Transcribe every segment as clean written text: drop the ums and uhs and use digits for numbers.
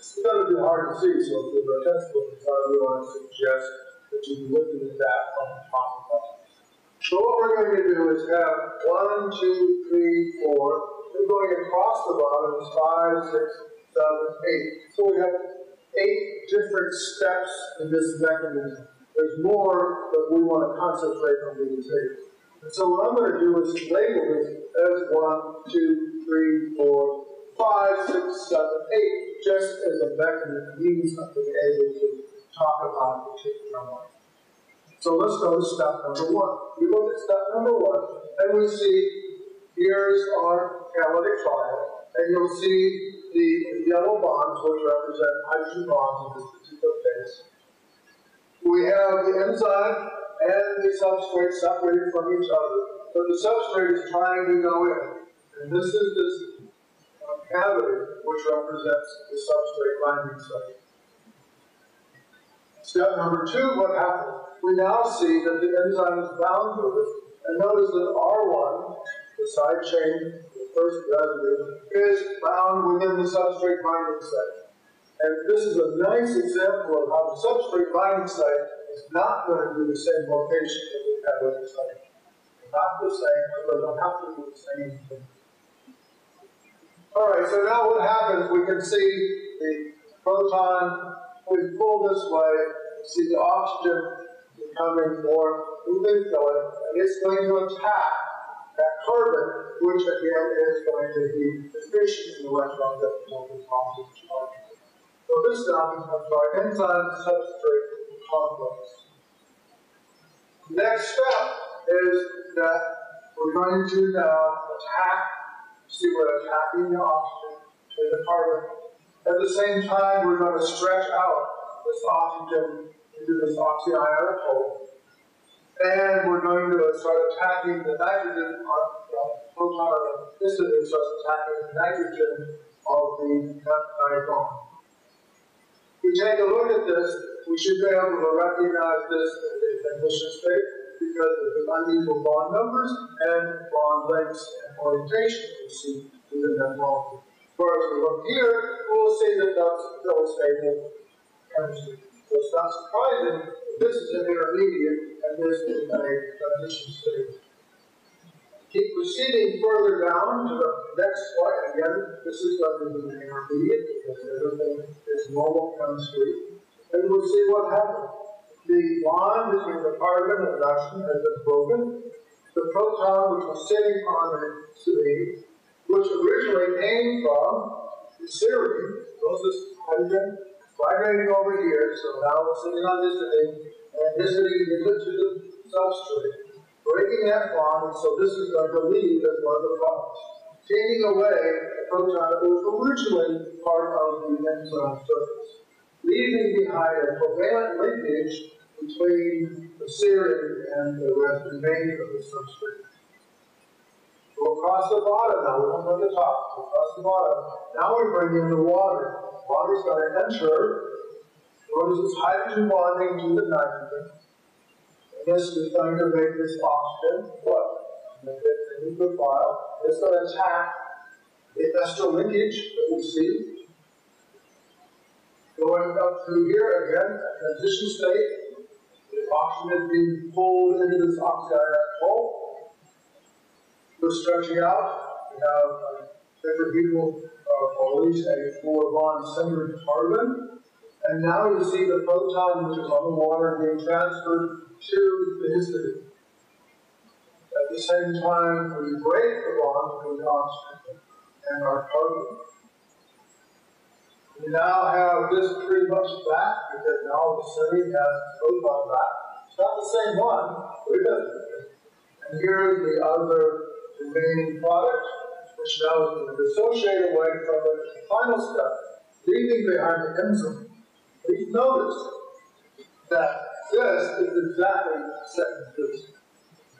It's going to be hard to see, so if you're a textbook, I really want to suggest that you be looking at that from the top of. So what we're going to do is have 1, 2, 3, 4. We're going across the bottom is 5, 6, 7, 8. So we have 8 different steps in this mechanism. There's more, but we want to concentrate on these 8. And so what I'm going to do is label this as 1, 2, 3, 4, 5, 6, 7, 8, just as a mechanism means of being able to talk about a particular one. So let's go to step number 1. We look at step number 1, and we see here's our catalytic trial, and you'll see the yellow bonds, which represent hydrogen bonds in this particular case. We have the enzyme and the substrate separated from each other, but the substrate is trying to go in, and this is this cavity, which represents the substrate binding site. Step number 2, what happens? We now see that the enzyme is bound to it, and notice that R1, the side chain, the first residue, is bound within the substrate binding site. And this is a nice example of how the substrate binding site is not going to be the same location as the catalytic site. They're not the same, but they don't have to be the same thing. All right, so now what happens, we can see the proton, we pull this way, see the oxygen becoming more moving going, and it's going to attack that carbon, which again is going to be deficient in electrons that will be positive charge. So this now becomes our enzyme substrate complex. Next step is that we're going to now attack, see we're attacking the oxygen to the carbon. At the same time, we're going to stretch out this oxygen into this oxyanionic hole. And we're going to start attacking the nitrogen, proton instantly starts attacking the nitrogen of the peptide bond. If we take a look at this, we should be able to recognize this as a transition state because of the unequal bond numbers and bond lengths and orientation we see within that molecule. Whereas we look here, we'll see that that's still stable chemistry. So it's not surprising that this is an intermediate and this is a transition state. Keep proceeding further down to the next slide. Again, this is going to be an intermediate because everything is normal chemistry. And we'll see what happens. The bond between the carbon and the oxygen has been broken. The proton, which was sitting on the serine, which originally came from the serine, goes this hydrogen migrating over here. So now we're sitting on this serine, and this serine is to the substrate, breaking that bond, and so this is going to leave as one of the products, taking away the proton that was originally part of the enzyme surface, leaving behind a covalent linkage between the serine and the remainder of the substrate. Go across the bottom now, we don't go to the top, go across the bottom. Now we bring in the water. Water is going to enter, notice it's hydrogen bonding to the nitrogen. This is going to make this oxygen what? Make it a nucleophile. It's going to attack the ester linkage that we see. Going up through here again, a transition state. The oxygen is being pulled into this oxyanionic hole. We're stretching out. We have tetrahedral release a 4-bond-centered carbon. And now you see the proton, which is on the water, being transferred to the histidine. At the same time, we break the bond between the oxygen and our carbon. We now have this pretty much back because now the serine has its proton back. It's not the same one, but it is. And here's the other remaining product, which now is going to dissociate away from the final step, leaving behind the enzyme. Please notice that this is exactly the second phase.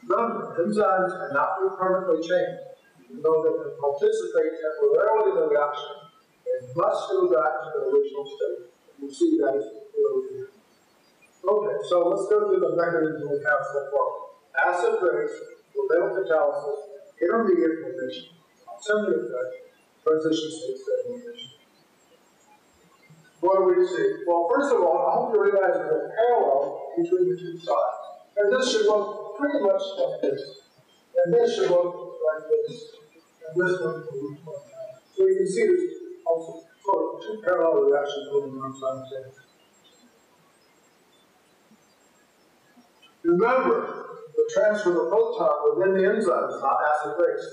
Remember, enzymes cannot be permanently changed. Even though they can participate temporarily in the reaction, they must go back to the original state. You see that as over here. Okay, so let's go through the mechanism we have so far. Acid base, covalent catalysis, intermediate formation, assembly effect, transition state stabilization. what do we see? Well, first of all, I hope you realize there's a parallel between the two sides. And this should look pretty much like this. And this should look like this. And this one will look like that. So you can see there's also sort of two parallel reactions going on simultaneously. Remember, the transfer of the proton within the enzyme is not acid-base.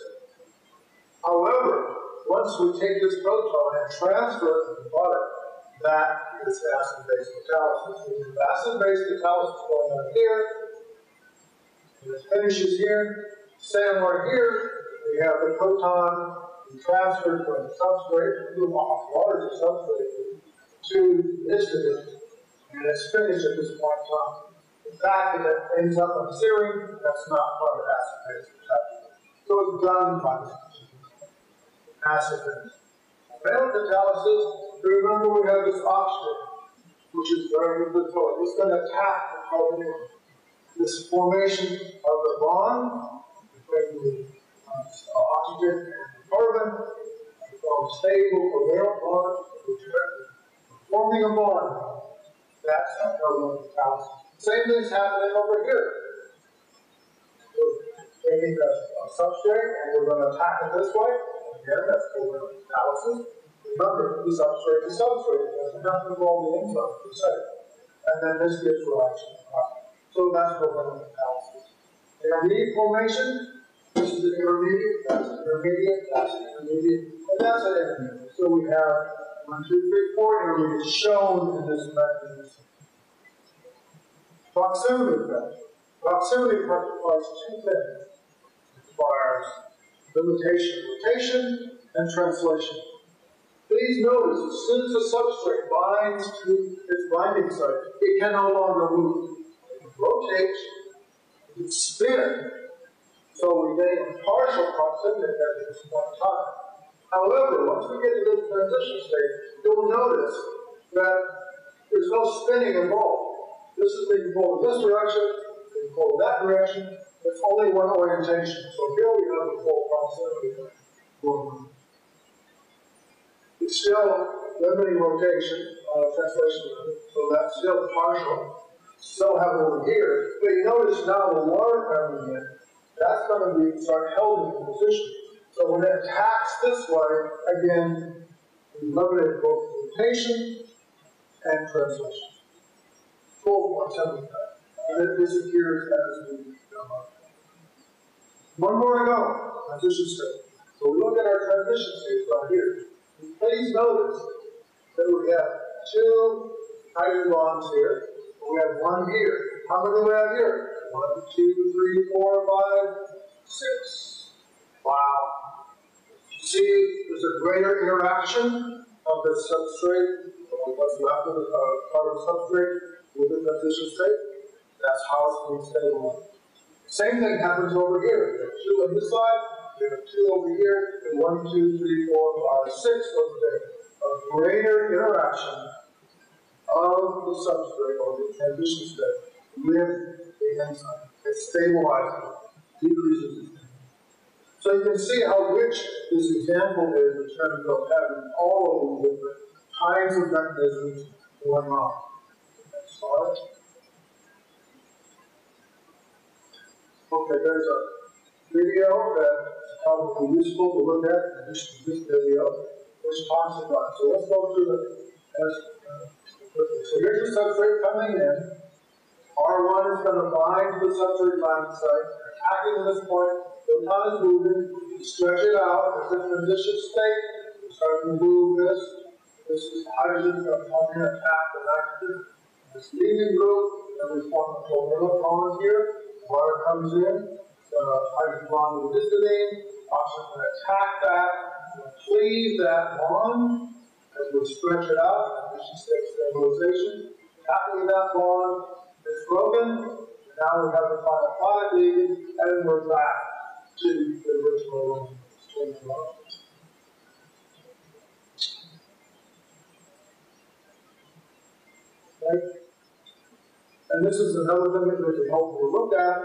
However, once we take this proton and transfer it to the product, that is acid-base catalysis. We have acid-base catalysis going on here, and it finishes here. Somewhere here, we have the proton transferred from the substrate, from water to substrate, to this division, and it's finished at this point in time. The fact that it ends up on serine, that's not part of acid-base catalysis. So it's done by acid-base. Valent catalysis, remember we have this oxygen, which is very inhibitory. It's going to attack the carbon. This formation of the bond between the oxygen and the carbon becomes stable covalent bond, forming a bond. That's valent catalysis. Same thing's happening over here. We're taking a substrate and we're going to attack it this way. Again, that's covalent catalysis. Remember, the substrate is substrate. It doesn't have to involve the enzyme per se. And then this gives rise to the product. So that's covalent catalysis. Intermediate formation. This is an intermediate. That's an intermediate. That's an intermediate. And that's an intermediate. So we have 1, 2, 3, 4 intermediates shown in this mechanism. Proximity effect. Proximity requires two things. It requires limitation, rotation, and translation. Please notice, as soon as the substrate binds to its binding site, it can no longer move. It can rotate, it can spin, so we gain a partial proximity effect at this point in time. However, once we get to this transition state, you'll notice that there's no spinning involved. This is being pulled in this direction, being pulled in that direction. It's only one orientation. So here we have the full proximity going on. It's still limiting rotation, translation, so that's still partial. Still have it over here. But you notice now the water coming in, that's going to be start held in position. So when it attacks this way, again, we eliminate both rotation and translation. Full proximity effect. And it disappears as we come up. One more to go. Transition state. So we look at our transition states right here. Please notice that we have two hydrogen bonds here. We have one here. How many do we have here? 1, 2, 3, 4, 5, 6. Wow. You see, there's a greater interaction of the substrate, what's left of the part of the substrate with the transition state. That's how it's being stabilized. Same thing happens over here. We have 2 on this side, we have 2 over here, and 1, 2, 3, 4, 5, 6 over there. A greater interaction of the substrate or the transition state with the enzyme. It stabilizes, decreases it. So you can see how rich this example is in terms of having all of these different kinds of mechanisms going on. Next slide. Okay, there's a video that's probably useful to look at in addition to this video, which talks about it. So let's go through the so here's the substrate coming in. R1 is going to bind to the substrate binding site, attacking at this point. The proton is moving, you stretch it out, it's in transition state, you start to move this. This is hydrogen going to come in and attack the nitrogen. This leaving group, and we form a covalent bond here. Water comes in, hydrogen bond with histidine, oxygen can attack that, cleave that bond as we stretch it out, transition state stabilization. Tackling that bond, it's broken, and now we have the final product leaving, and we're back to the original string bond. Okay. And this is another thing that we can help you look at.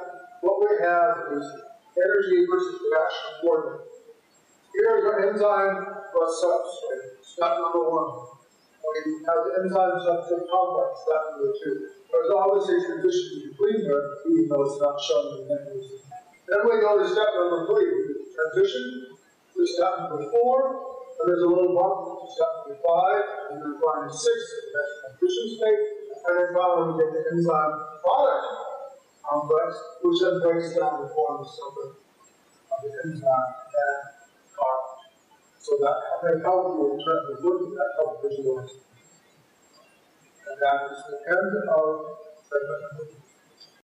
What we have is energy versus reaction coordinate. Here's our enzyme plus substrate. Step number 1. We we have the enzyme substrate complex, that number 2. There's obviously a transition between there, even though it's not shown in the mechanism. Then we go to step number 3, which is transition to step number 4, and there's a little bump to step number 5, and then finally 6, that's transition state, and then finally we get the enzyme product complex, which then breaks down the forms of the enzyme and cartilage. So that may help you in terms of looking at help visualize. And that is the end of segment number 2.